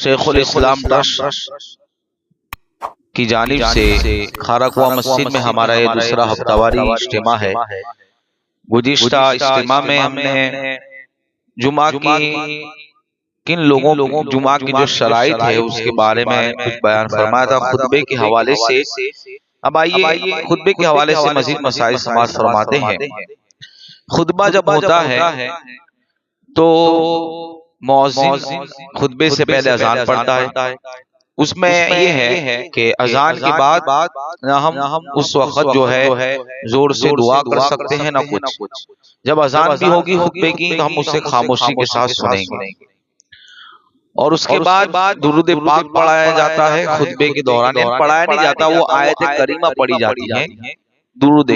शेखुल इस्लाम trust की जानिब से खाराकुआ मस्जिद में हमारा ये दूसरा हफ्तावारी इज्तिमा है। गुज़िश्ता इज्तिमा में हमने जुमा की किन लोगों जुमा की जो शराइत है उसके बारे में कुछ बयान फरमाया था खुतबे के हवाले से। अब आइए खुतबे के हवाले से मजीद मसाइल समाअत फरमाते हैं। खुतबा जब होता है तो मुअज्जिन खुतबे से पहले अजान पढ़ता है। उसमें ये है कि अजान के बाद हम उस वक्त जो है जोर से दुआ कर सकते हैं ना कुछ। जब अजान भी होगी खुतबे की तो हम उसे खामोशी के साथ सुनेंगे और उसके बाद दुरूद पाक पढ़ाया जाता है। खुतबे के दौरान पढ़ाया नहीं जाता, वो आयत करीमा पढ़ी जाती है, दुरूद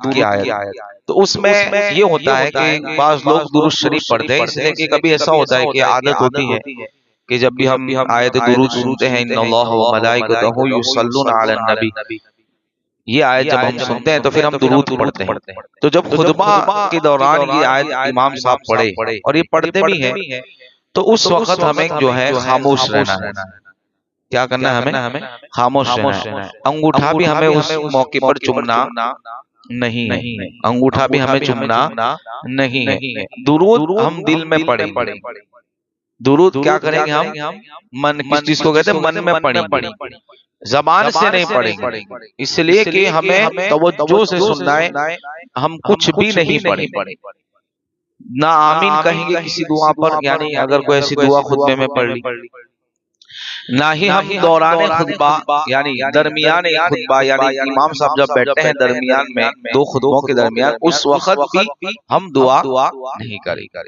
की आयत। तो उसमें ये होता है कि बाज़ लोग दुरूद शरीफ पढ़ते हैं, इसलिए कि कभी ऐसा होता है कि आदत होती है कि जब भी हम आयत दुरूद सुनते हैं इन्नल्लाह व मलाइकतहू युसल्लूना अलन नबी, ये आयत जब हम सुनते हैं तो फिर हम दुरूद पढ़ते हैं। तो जब खुतबा के दौरान ये आयत इमाम साहब पढ़े और ये पढ़ते भी हैं तो उस वक्त हमें जो है खामोश रहना है। क्या करना है हमें? खामोश रहना है। अंगूठा भी हमें उस मौके पर चुमना नहीं है, अंगूठा भी हमें चुमना नहीं है। दुरूद हम दिल में पढ़ेंगे। दुरूद क्या करेंगे हम? मन, किस चीज को कहते हैं? मन में पढ़ेंगे, जबान से नहीं पढ़ेंगे, इसलिए कि हमें तवज्जो से सुनना है। हम कुछ भी नहीं पढ़ेंगे, ना आमीन कहेंगे किसी दुआ पर, यानी अगर कोई ऐसी दुआ खुतबे में पढ़ ली, ना ही हम दौरान खुतबा यानी दरमियान खुतबा यानी इमाम साहब जब बैठते हैं दरमियान में दो खुतबों के दरमियान, उस वक्त भी हम दुआ नहीं करेंगे।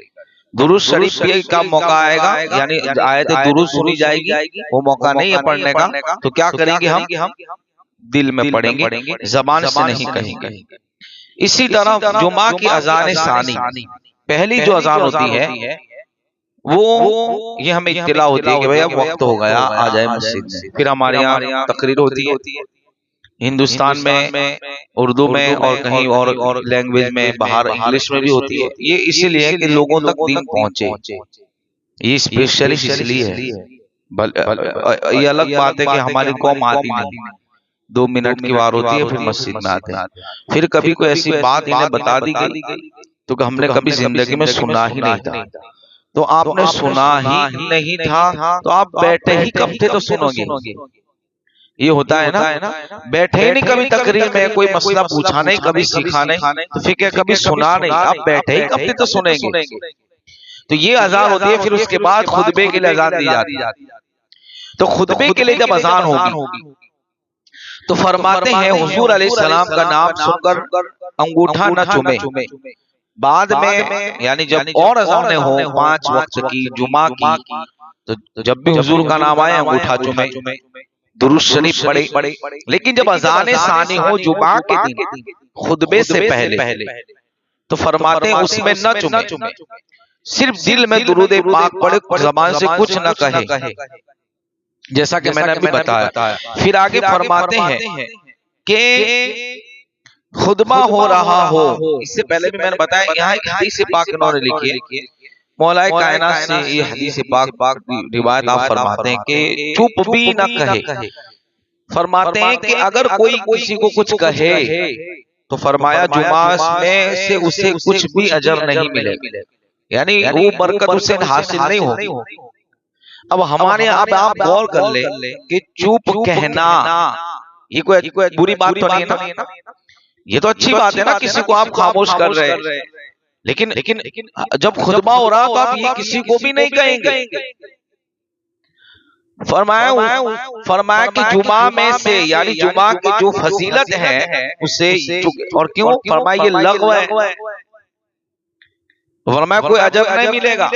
दुरूद शरीफ का मौका आएगा, यानी आयत दुरूद सुनी जाएगी, वो मौका नहीं है पढ़ने का, तो क्या करेंगे हम? दिल में पढ़ेंगे, जबान से नहीं कहेंगे। इसी तरह जुमा की अजान सानी, पहली जो अजान होती है वो ये हमें इत्तिला होती है कि भाई अब वक्त हो गया, आ जाए मस्जिद में। फिर हमारे यहाँ तकरीर होती है, हिंदुस्तान में उर्दू में और कहीं और लैंग्वेज में, बाहर इंग्लिश में भी होती है। ये इसीलिए है कि लोगों तक दीन पहुंचे, ये स्पेशली इसलिए है। ये अलग बात है कि हमारी कौम आती नहीं, 2 मिनट की बात होती है फिर मस्जिद में आते हैं। फिर कभी कोई ऐसी बात इन्हें बता दी गई तो हमने कभी जिंदगी में सुना ही नहीं था। तो आपने सुना ही नहीं था तो आप बैठे ही कब थे तो सुनोगे? ये होता है ना, बैठे ही नहीं कभी तकरीर में, कोई मसला पूछा नहीं, कभी सीखा नहीं, तो फिर क्या कभी सुना नहीं, आप बैठे ही कब थे तो सुनेंगे? तो ये अजान होती है। फिर उसके बाद खुतबे के लिए अजान दी जाती है। तो खुतबे के लिए जब अजान होगी तो फरमाते हैं हुजूर अलैहिस्सलाम का नाम सुनकर अंगूठा न चूमे। बाद में यानी जब और अज़ानें हो 5 वक्त की जुमा की, तो जब भी हुजूर का नाम आए अंगूठा चूमे, दुरूद शरीफ पढ़े। लेकिन जब अज़ान सानी हो जुमा के दिन खुतबे से पहले, तो फरमाते हैं उसमें न चूमे, सिर्फ दिल में दुरूद पाक पढ़े, ज़बान से कुछ न कहे, जैसा कि मैंने अभी बताया। फिर आगे फरमाते हैं कि खुतबा हो रहा हो, इससे पहले भी मैंने बताया, यहाँ एक हदीस पाक इन्होंने लिखी है, मौलाए कायनात से ये हदीस पाक रिवायत आप फरमाते हैं कि चुप भी न कहे। फरमाते हैं कि अगर कोई किसी को कुछ कहे तो फरमाया जुमा में से उसे कुछ भी अजर नहीं मिलेगा, यानी वो बरकत उसे हासिल नहीं होगी। अब हमारे आप गौर कर ले कि चुप कहना ये कोई बुरी बात तो नहीं है ना, ये तो अच्छी बात है ना, किसी को आप खामोश कर रहे हैं। लेकिन जब खुतबा हो रहा तो आप ये किसी को भी नहीं कहेंगे। फरमाया कि जुमा में से यानी जुमा की जो फजीलत है उसे, और क्यों फरमाया ये लग़व है, फरमाया कोई अजर नहीं मिलेगा,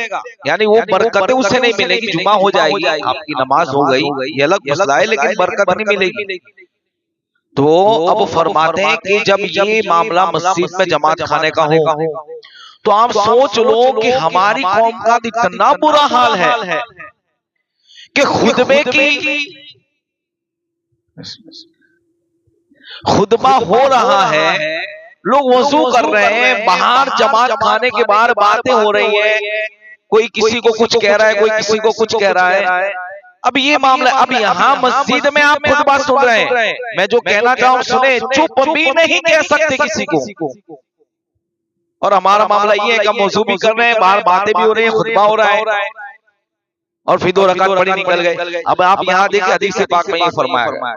यानी वो बरकतें उसे नहीं मिलेगी। जुमा हो जाएगी, आपकी नमाज हो गई, ये अलग मसला है, लेकिन बरकत नहीं मिलेगी। तो अब फरमाते हैं कि जब ये मामला मस्जिद में जमात खाने का हो तो आप सोच लो कि हमारी कौम का इतना बुरा हाल है कि खुतबा हो रहा है, लोग वजू कर रहे हैं, बाहर जमात खाने के बाद बातें हो रही है, कोई किसी को कुछ कह रहा है, कोई किसी को कुछ कह रहा है। अब ये मामला, अब यहाँ मस्जिद में आप खुतबा सुन रहे हैं, मैं जो कहना चाहूँ सुने, चुप भी नहीं कह सकते किसी को। और हमारा मामला ये है कि हम वजू भी कर रहे हैं, बाहर बातें भी हो रही है, खुतबा हो रहा है, और फिर 2 रकात पढ़ी निकल गए। अब आप यहाँ देखिए हदीस पाक में ये फरमाया गया,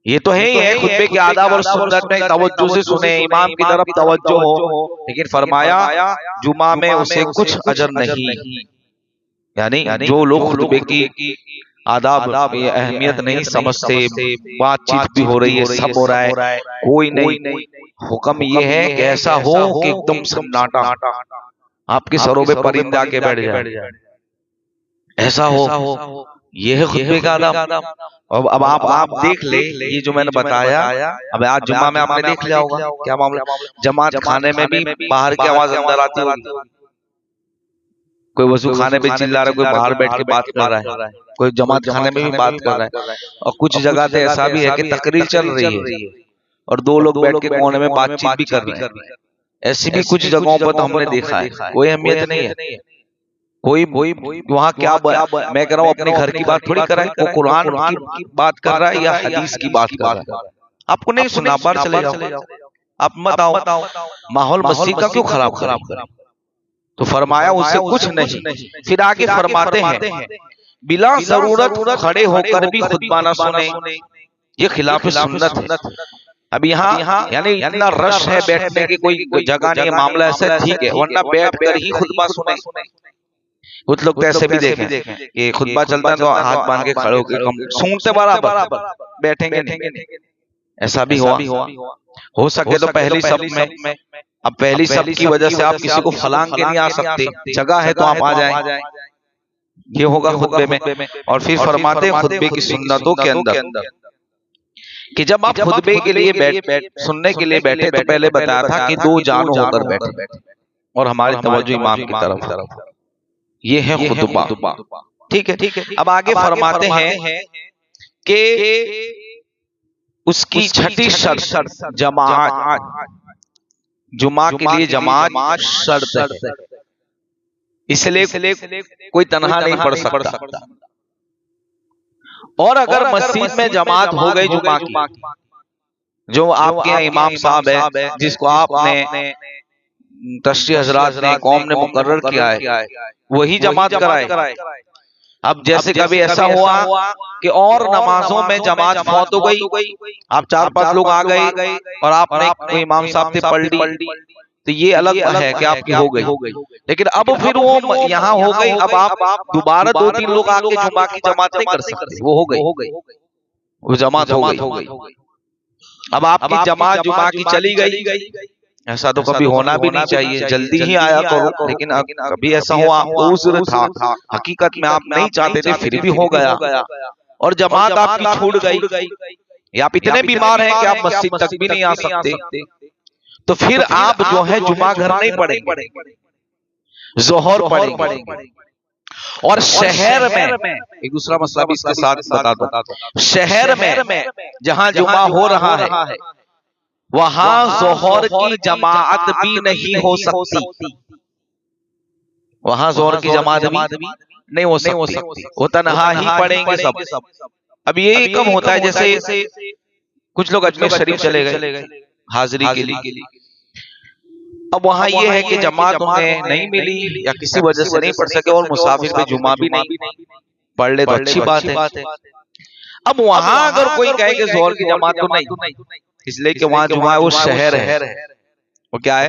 ये तो है ही है, खुतबे के आदाब और सुन्नत में तवज्जो से सुने, इमाम की तरफ तवज्जो हो, लेकिन फरमाया जुमा में उसे कुछ अजर नहीं। यानी जो लोग खुतबे की आदाब ये अहमियत नहीं समझते, बातचीत भी हो रही है, सब हो रहा है, कोई नहीं, हुक्म ये है कि ऐसा हो कि एकदम सन्नाटा, आपके सरों पे परिंदे आके बैठ जाए, ऐसा हो। ये है खुतबे का आदाब। अब आप देख ले, ये जो मैंने बताया, अब आज जुम्मा में आपने देख लिया होगा क्या मामला, जमात खाने में भी बाहर की आवाज अंदर आती होगी, कोई वजू खाने पे चिल्ला रहा है, कोई बाहर बैठ के बात कर रहा है, कोई जमात खाने में भी बात कर रहा है, और कुछ जगह पे ऐसा भी है कि तकरीर चल रही है और 2 लोग बैठ के कोने में बातचीत भी कर रहे हैं। ऐसी भी कुछ जगहों पर तो हमने देखा है, कोई अहमियत नहीं है, कोई वहाँ क्या मैं कह रहा हूँ अपने घर की बात थोड़ी कर रहा है, वो कुरान की बात कर रहा है या हदीस की बात कर रहा है। आपको नहीं सुना, बाहर चले जाओ, आप मत आओ, माहौल मस्जिद का क्यों खराब करें। तो फरमाया उससे कुछ नहीं। फिर आगे फरमाते हैं बिला जरूरत खड़े होकर भी खुतबा ना सुने, ये खिलाफ सुन्नत है। अब यहाँ यानी इतना रश है बैठने की कोई जगह नहीं है, मामला ऐसा ठीक है, वरना बैठ कर ही खुतबा सुने। कुछ लोग तो ऐसे भी देखें कि खुतबा चलता है तो हाथ बांध के खड़े होकर सुनते बराबर, बैठेंगे नहीं, ऐसा भी हुआ। हो सके तो पहली सब में, अब पहली सब की वजह से आप किसी को फलांग के नहीं आ सकते, जगह है तो आप आ जाएं, ये होगा खुतबे में। और फिर फरमाते हैं खुतबे की सुन्नतों के अंदर कि जब आप खुतबे के लिए सुनने के लिए बैठे, तो पहले बताया था कि 2 जानू होकर बैठे और हमारी तवज्जो इमाम की तरफ, ये है खुतबा, ठीक है। अब आगे फरमाते हैं कि उसकी छठी शर्त जमात, जुमा के लिए जमात शर्त है, इसलिए कोई तन्हा नहीं पढ़ सकता। और अगर मस्जिद में जमात हो गई जुमा की, जो आपके यहाँ इमाम साहब है, जिसको आपने तशरीह हजरात ने कौम ने मुकर्रर किया है, वही जमात कराए। अब जैसे कभी ऐसा हुआ कि और नमाजों में जमात फौत हो गई, आप 4-5 लोग आ गए और आपने इमाम साहब से पढ़ ली, तो ये अलग है कि आपकी हो गई। लेकिन अब फिर वो यहाँ हो गई, अब आप दोबारा 2-3 लोग आके जुमा की जमात नहीं कर सकते, वो हो गई, वो जमात हो गई। अब आपकी जमात जुमा की चली गई, ऐसा तो कभी होना भी नहीं चाहिए, जल्दी ही आया करो, लेकिन कभी ऐसा हुआ, उज़्र था, हकीकत में आप नहीं चाहते थे, फिर भी हो गया और जमात आपकी छूट गई, या आप इतने बीमार हैं कि आप मस्जिद तक भी नहीं आ सकते, तो फिर आप जो है जुमा घर नहीं पढ़ेंगे, जोहर पढ़ेंगे। और शहर में एक दूसरा मसला भी इसके साथ बता दो, शहर में जहां जुमा हो रहा है वहां जोहर की जमात भी नहीं हो सकती, वहां जोहर की जमात भी नहीं हो सकती, वो तन्हा ही पढ़ेंगे सब। अब ये कम होता है, जैसे कुछ लोग अजमेर शरीफ चले गए हाजिरी के लिए, अब वहां ये है कि जमात उन्हें नहीं मिली या किसी वजह से नहीं पढ़ सके, और मुसाफिर पे जुमा भी नहीं, पढ़ ले तो अच्छी बात है। अब वहां अगर कोई कहे कि जोहर की जमात तो नहीं, इसलिए कि वहां जुमा है, वो शहर है, वो क्या है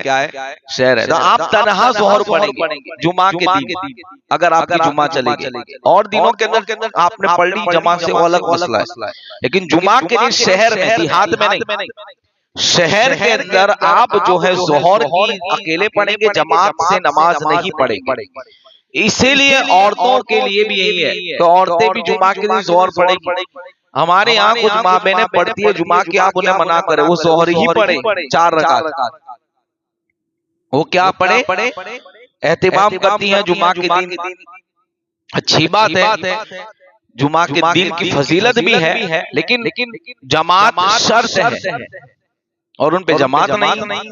शहर है, तो आप तन्हा जोहर पढ़ेंगे जुमा के दिन, अगर आपकी जुमा चलेगी। और दिनों के अंदर आपने पढ़ ली जमात से, वो अलग मसला है, लेकिन जुमा के दिन शहर में, देहात में नहीं, शहर के अंदर आप जो है जोहर की अकेले पढ़ेंगे, जमात से नमाज नहीं पढ़ेंगे। इसीलिए औरतों के लिए भी यही है, तो औरतें भी जुमा के दिन जोहर पढ़ेंगी। हमारे यहाँ कुछ माँ बहनें पढ़ती है जुमा की, आप उन्हें मना करें, वो जोहर ही पढ़े 4 रकात, वो क्या पढ़े, एहतिमाम करती हैं जुमा के दिन, अच्छी बात है, जुमा के दिन की फजीलत भी है, लेकिन जमात शर्त है और उन पे जमात नहीं,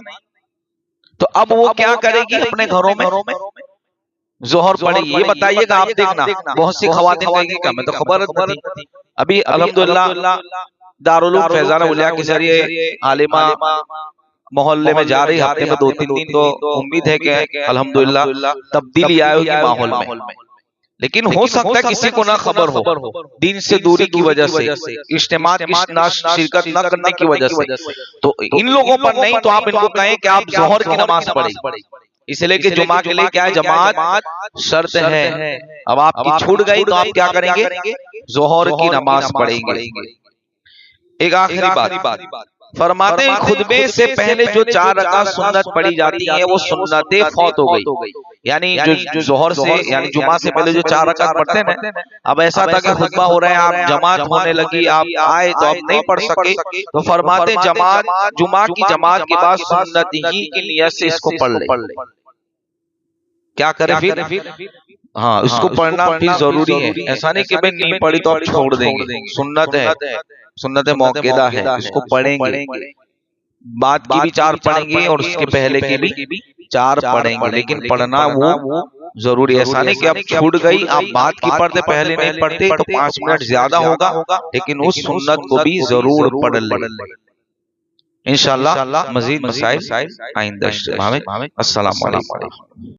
तो अब वो क्या करेगी अपने घरों में, जोहर पढ़े, ये बताइएगा आप। देखना बहुत सी खवातीन कहेंगी क्या मैं तो खबर नहीं थी। अभी अल्हम्दुलिल्लाह दारुल फैजान उलिया के जरिए आलिमा मोहल्ले में जा रही, हफ्ते में 2-3 दिन, तो उम्मीद है कि अल्हम्दुलिल्लाह तब्दीली आई होगी माहौल में। लेकिन हो सकता है किसी को ना खबर हो, दीन से दूरी की वजह से, इज्तिमात की शिरकत न करने की वजह से, तो इन लोगों पर नहीं तो आप इनको कहें कि आप जोहर की नमाज पढ़ें, इसलिए कि जुमा के लिए क्या है, जमात शर्त है। अब आपकी छूट गई तो आप क्या करेंगे, जोहर की नमाज पढ़ेंगे। एक आखिरी बात फरमाते हैं, खुतबे से पहले जो 4 रकात सुन्नत पढ़ी जाती है वो सुन्नतें फौत हो गई। यानी जो जोहर से यानी जुमा से पहले जो 4 रकात पढ़ते हैं ना, अब ऐसा था कि खुतबा हो रहा है, आप जमात होने लगी, आप आए तो आप नहीं पढ़ सके, तो फरमाते जमात जुमा की जमात के बाद सुन्नत ही की नियत से इसको पढ़ ले। क्या करे फिर? हाँ, इसको पढ़ना फिर जरूरी है। ऐसा नहीं कि भाई नहीं पढ़ी तो आप छोड़ देंगे, सुन्नत है, सुन्नत मौकेदा है, इसको पढ़ेंगे। बाद की भी 4 पढ़ेंगे और उसके पहले की भी 4 पढ़ेंगे, लेकिन पढ़ना वो जरूरी है। ऐसा नहीं कि अब छूट गई, आप बाद की पढ़ते पहले नहीं पढ़ते तो 5 मिनट ज्यादा होगा, लेकिन उस सुन्नत को भी जरूर पढ़ ले। इंशाअल्लाह मजीद मसाइल आइंदा। अस्सलाम वालेकुम।